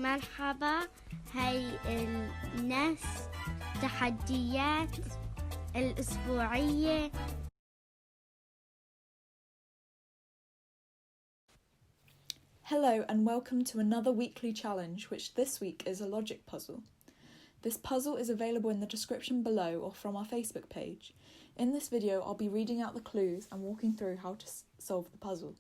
مرحبا. هاي النست تحديات الأسبوعية. Hello and welcome to another weekly challenge, which this week is a logic puzzle. This puzzle is available in the description below or from our Facebook page. In this video, I'll be reading out the clues and walking through how to solve the puzzle.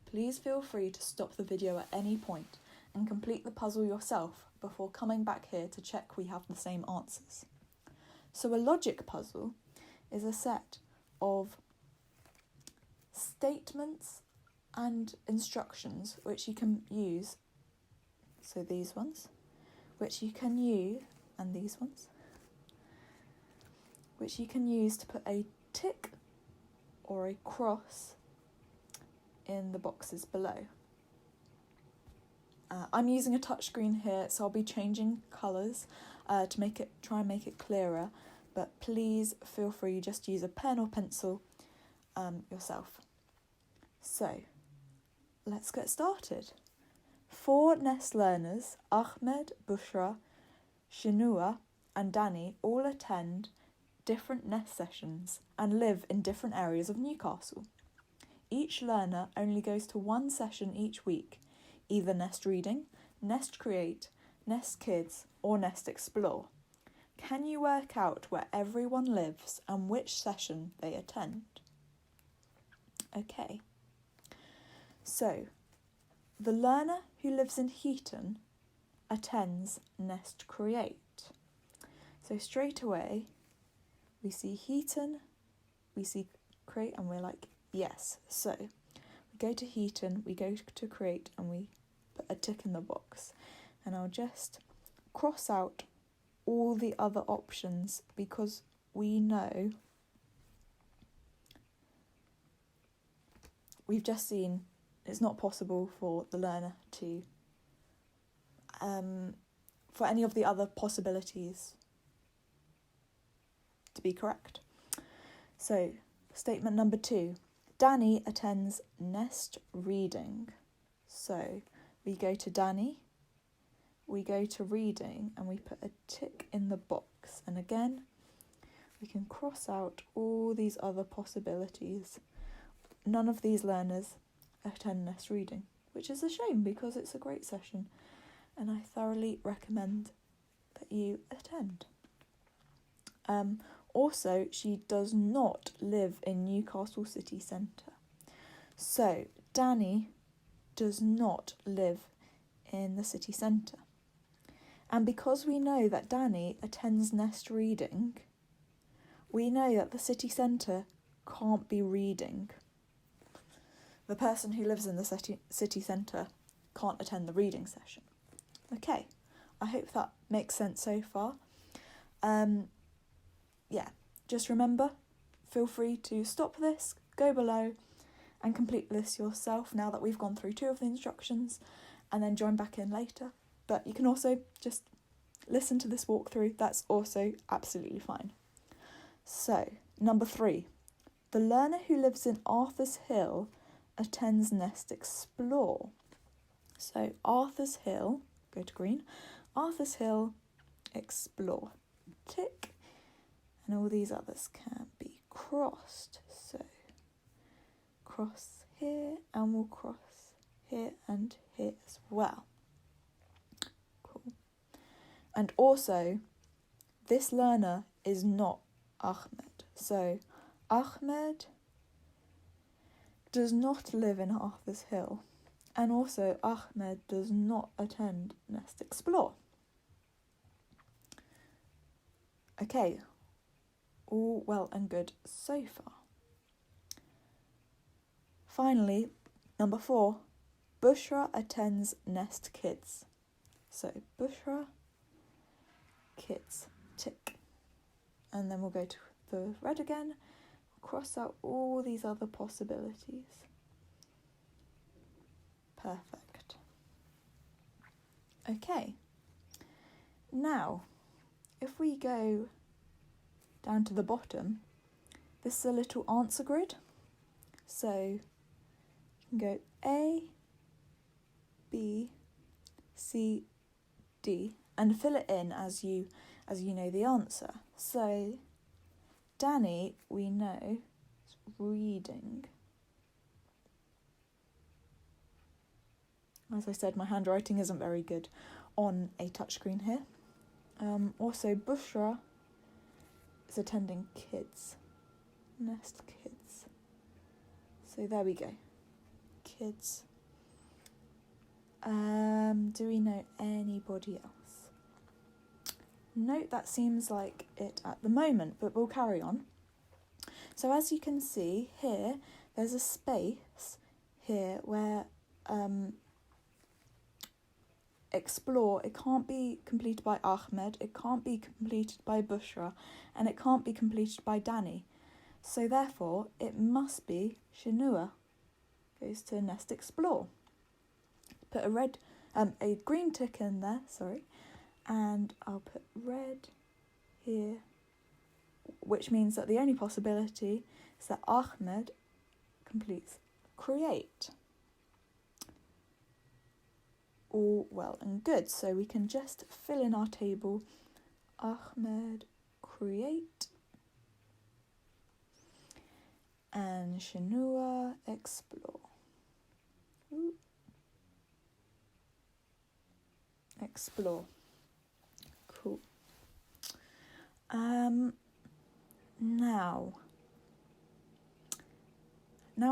Please feel free to stop the video at any point and complete the puzzle yourself before coming back here to check we have the same answers. So a logic puzzle is a set of statements and instructions which you can use, so these ones, which you can use, and these ones, which you can use to put a tick or a cross in the boxes below. I'm using a touchscreen here, so I'll be changing colours to try and make it clearer, but please feel free just to use a pen or pencil yourself. So, let's get started. 4 N.E.S.T learners, Ahmed, Bushra, Shinua and Danny, all attend different N.E.S.T sessions and live in different areas of Newcastle. Each learner only goes to one session each week, either N.E.S.T Reading, N.E.S.T Create, N.E.S.T Kids or N.E.S.T Explore. Can you work out where everyone lives and which session they attend? Okay. So, the learner who lives in Heaton attends N.E.S.T Create. So straight away, we see Heaton, we see Create, and we're like, yes. So, we go to Heaton, we go to Create, and we put a tick in the box. And I'll just cross out all the other options because we know we've just seen it's not possible for the learner to, for any of the other possibilities to be correct. So, statement number 2. Danny attends N.E.S.T Reading. So, we go to Danny, we go to Reading, and we put a tick in the box. And again, we can cross out all these other possibilities. None of these learners attend N.E.S.T Reading, which is a shame because it's a great session and I thoroughly recommend that you attend. Also, she does not live in Newcastle city centre. So, Danny does not live in the city centre. And because we know that Danny attends N.E.S.T Reading, we know that the city centre can't be Reading. The person who lives in the city centre can't attend the reading session. Okay, I hope that makes sense so far. Yeah, just remember, feel free to stop this, go below and complete this yourself now that we've gone through 2 of the instructions, and then join back in later. But you can also just listen to this walkthrough, that's also absolutely fine. So, number 3. The learner who lives in Arthur's Hill attends N.E.S.T Explore. So Arthur's Hill, go to green, Arthur's Hill, Explore, tick, and all these others can be crossed. So cross here, and we'll cross here and here as well. Cool. And also, this learner is not Ahmed. So Ahmed does not live in Arthur's Hill, and also Ahmed does not attend N.E.S.T Explore. Okay, all well and good so far. Finally, number 4, Bushra attends N.E.S.T Kids. So Bushra, Kids, tick. And then we'll go to the red again, cross out all these other possibilities. Perfect. Okay. Now, if we go down to the bottom, this is a little answer grid. So you can go A, B, C, D, and fill it in as you know the answer. So Danny, we know, is reading. As I said, my handwriting isn't very good on a touchscreen here. Also, Bushra is attending kids. N.E.S.T kids. So there we go. Kids. Do we know anybody else? No, that seems like it at the moment, but we'll carry on. So as you can see here, there's a space here where explore, it can't be completed by Ahmed, it can't be completed by Bushra, and it can't be completed by Danny. So therefore, it must be Shinua. Goes to N.E.S.T Explore. Put a green tick in there, and I'll put red here, which means that the only possibility is that Ahmed completes Create. All well and good, so we can just fill in our table Ahmed Create and Shinua Explore. Ooh. Explore. Cool. Now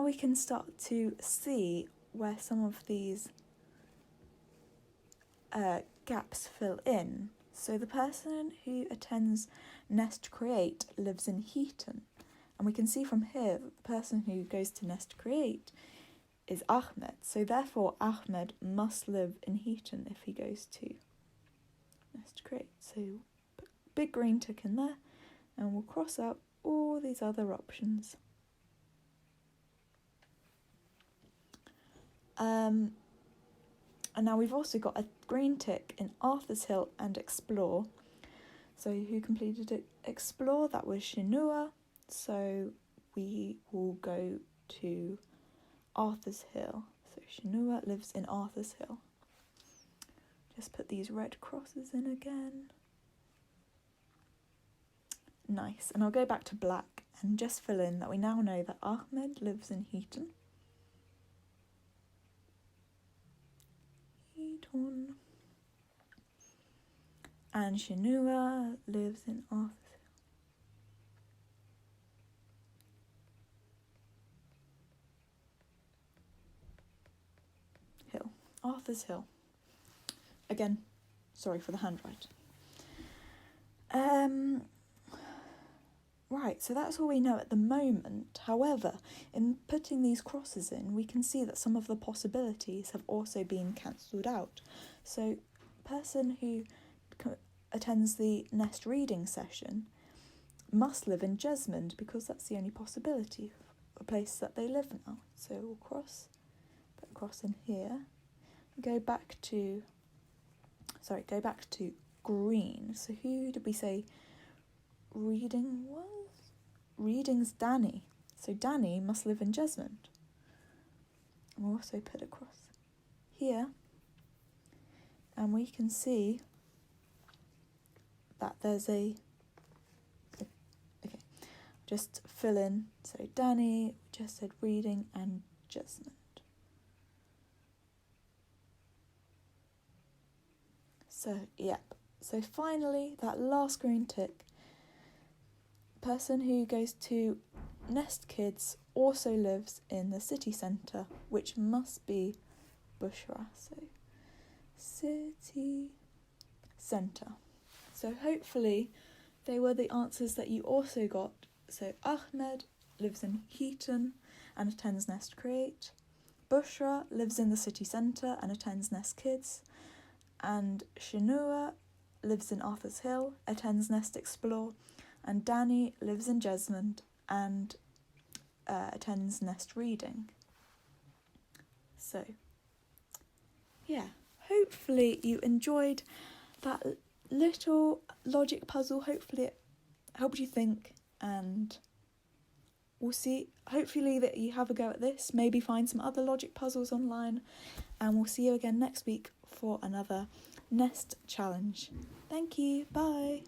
we can start to see where some of these gaps fill in. So the person who attends N.E.S.T Create lives in Heaton, and we can see from here that the person who goes to N.E.S.T Create is Ahmed. So therefore Ahmed must live in Heaton if he goes to N.E.S.T Create. So put a big green tick in there, and we'll cross out all these other options. And now we've also got a green tick in Arthur's Hill and Explore. So who completed Explore? That was Shinua. So we will go to Arthur's Hill. So Shinua lives in Arthur's Hill. Just put these red crosses in again. Nice. And I'll go back to black and just fill in that we now know that Ahmed lives in Heaton. And Shinua lives in Arthur's Hill. Arthur's Hill. Again, sorry for the handwriting. Right, so that's all we know at the moment. However, in putting these crosses in, we can see that some of the possibilities have also been cancelled out. So, person who attends the N.E.S.T reading session must live in Jesmond, because that's the only possibility of a place that they live now. So we'll put a cross in here. Go back to green. So who did we say reading was? Reading's Danny. So Danny must live in Jesmond. We'll also put a cross here. And we can see that there's just fill in. So Danny, just said reading, and Jesmond. So, yep. So finally, that last green tick. Person who goes to N.E.S.T Kids also lives in the city centre, which must be Bushra. So, city centre. So hopefully they were the answers that you also got. So Ahmed lives in Heaton and attends N.E.S.T Create. Bushra lives in the city centre and attends N.E.S.T Kids. And Shinua lives in Arthur's Hill, attends N.E.S.T Explore. And Danny lives in Jesmond and attends N.E.S.T Reading. So, yeah, hopefully you enjoyed that little logic puzzle. Hopefully it helped you think, and we'll see. Hopefully that you have a go at this, maybe find some other logic puzzles online, and we'll see you again next week for for another N.E.S.T challenge. Thank you. Bye.